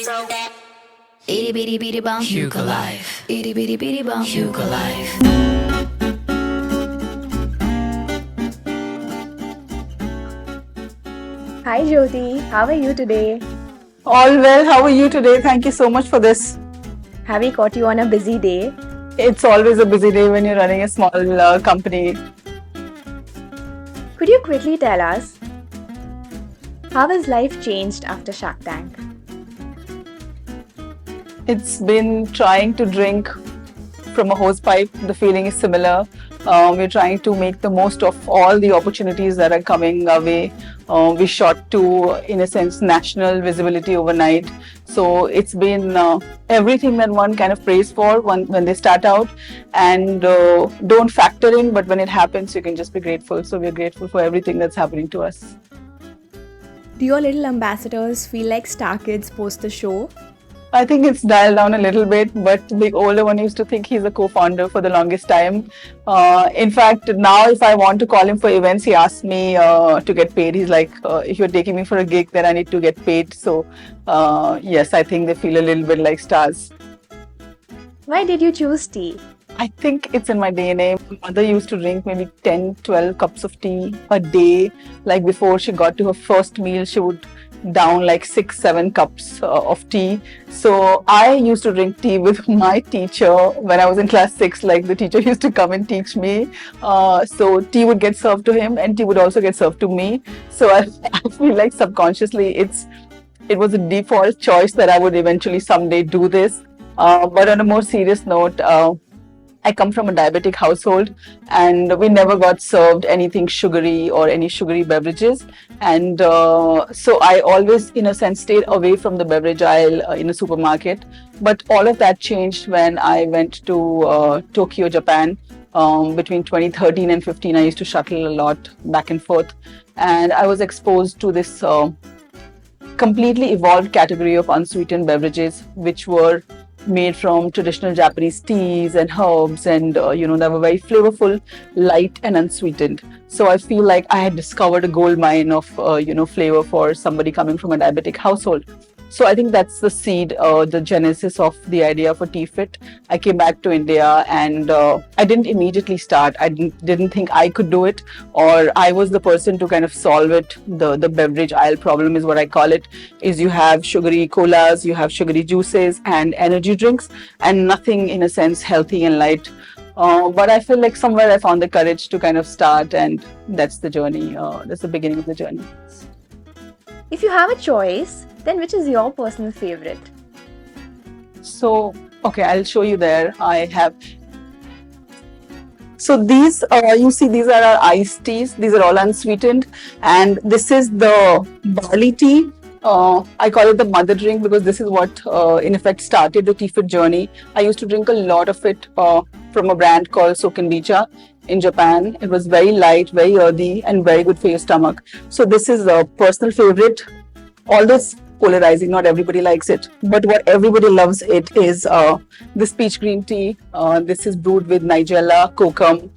Itty bitty bitty bum HyugaLife. Itty bitty bitty bum HyugaLife. Hi Jyoti, how are you today? All well. How are you today? Thank you so much for this. Have we caught you on a busy day? It's always a busy day when you're running a small company. Could you quickly tell us, how has life changed after Shark Tank? It's been trying to drink from a hose pipe. The feeling is similar. We're trying to make the most of all the opportunities that are coming our way. We shot to, in a sense, national visibility overnight. So it's been everything that one kind of prays for when they start out, and don't factor in, but when it happens, you can just be grateful. So we're grateful for everything that's happening to us. Do your little ambassadors feel like star kids post the show? I think it's dialed down a little bit, but the older one used to think he's a co-founder for the longest time. In fact, now if I want to call him for events, he asks me to get paid. He's like, if you're taking me for a gig, then I need to get paid. So yes, I think they feel a little bit like stars. Why did you choose tea? I think it's in my DNA. My mother used to drink maybe 10, 12 cups of tea a day. Like before she got to her first meal, she would down like 6, 7 cups of tea. So I used to drink tea with my teacher when I was in class 6. Like the teacher used to come and teach me. So tea would get served to him and tea would also get served to me. So I feel like subconsciously it was a default choice that I would eventually someday do this. But on a more serious note, I come from a diabetic household and we never got served anything sugary or any sugary beverages. And so I always, in a sense, stayed away from the beverage aisle in a supermarket. But all of that changed when I went to Tokyo, Japan. Between 2013 and 15, I used to shuttle a lot back and forth. And I was exposed to this completely evolved category of unsweetened beverages, which were made from traditional Japanese teas and herbs, and they were very flavorful, light and unsweetened. So I feel like I had discovered a gold mine of flavor for somebody coming from a diabetic household. So I think that's the seed, the genesis of the idea for TeaFit. I came back to India and I didn't immediately start. I didn't think I could do it, or I was the person to kind of solve it. The beverage aisle problem is what I call it, is you have sugary colas, you have sugary juices and energy drinks, and nothing in a sense healthy and light. But I feel like somewhere I found the courage to kind of start, and that's the journey. That's the beginning of the journey. If you have a choice, then which is your personal favorite? So, okay, I'll show you there. I have. So these, you see, these are our iced teas. These are all unsweetened. And this is the barley tea. I call it the mother drink because this is what, in effect, started the TeaFit journey. I used to drink a lot of it from a brand called Sokenbicha in Japan. It was very light, very earthy, and very good for your stomach. So this is a personal favorite. Although it's polarizing, not everybody likes it. But what everybody loves it is this peach green tea. This is brewed with nigella, kokum,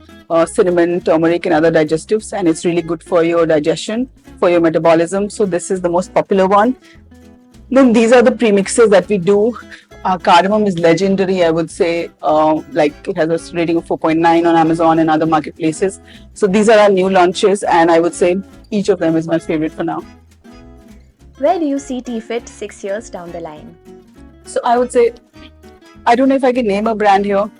cinnamon, turmeric, and other digestives, and it's really good for your digestion, for your metabolism. So this is the most popular one. Then these are the premixes that we do. Cardamom is legendary, I would say. Like it has a rating of 4.9 on Amazon and other marketplaces. So these are our new launches, and I would say each of them is my favorite for now. Where do you see TeaFit 6 years down the line? So I would say, I don't know if I can name a brand here,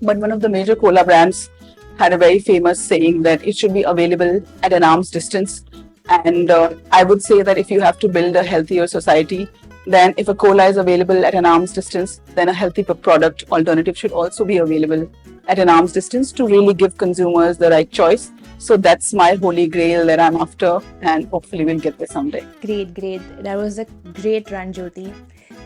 but one of the major cola brands had a very famous saying that it should be available at an arm's distance. And I would say that if you have to build a healthier society, then if a cola is available at an arm's distance, then a healthy product alternative should also be available at an arm's distance to really give consumers the right choice. So that's my holy grail that I'm after, and hopefully we'll get there someday. Great. That was a great run, Jyoti.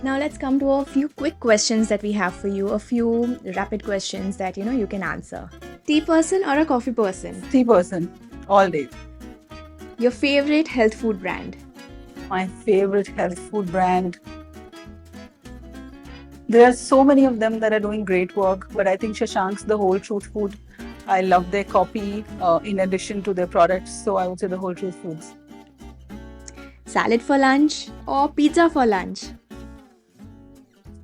Now let's come to a few quick questions that we have for you, a few rapid questions that you can answer. Tea person or a coffee person? Tea person, all day. Your favorite health food brand? My favorite health food brand. There are so many of them that are doing great work, but I think Shashank's The Whole Truth Food. I love their copy in addition to their products. So I would say The Whole Truth Foods. Salad for lunch or pizza for lunch?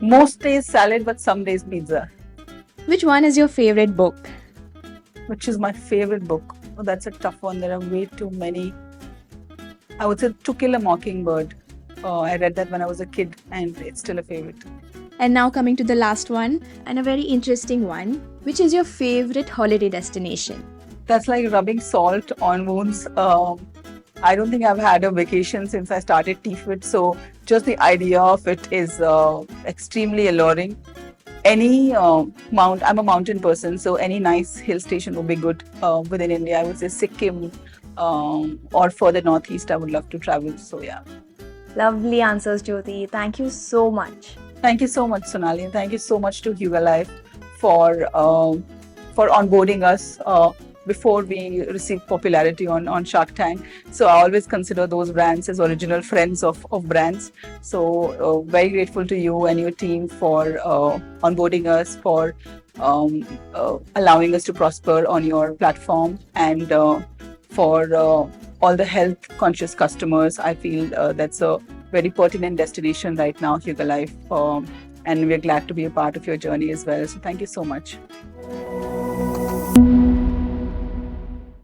Most days salad, but some days pizza. Which one is your favorite book? Which is my favorite book? Oh, that's a tough one. There are way too many. I would say To Kill a Mockingbird. I read that when I was a kid, and it's still a favorite. And now coming to the last one, and a very interesting one. Which is your favorite holiday destination? That's like rubbing salt on wounds. I don't think I've had a vacation since I started TFIT, so just the idea of it is extremely alluring. Any I'm a mountain person, so any nice hill station would be good within India. I would say Sikkim or further northeast, I would love to travel. So yeah. Lovely answers, Jyoti. Thank you so much. Thank you so much, Sonali, and thank you so much to HyugaLife for onboarding us before we received popularity on Shark Tank. So I always consider those brands as original friends of brands. So very grateful to you and your team for onboarding us, for allowing us to prosper on your platform, and for all the health conscious customers. I feel that's a very pertinent destination right now, HyugaLife, and we're glad to be a part of your journey as well. So thank you so much.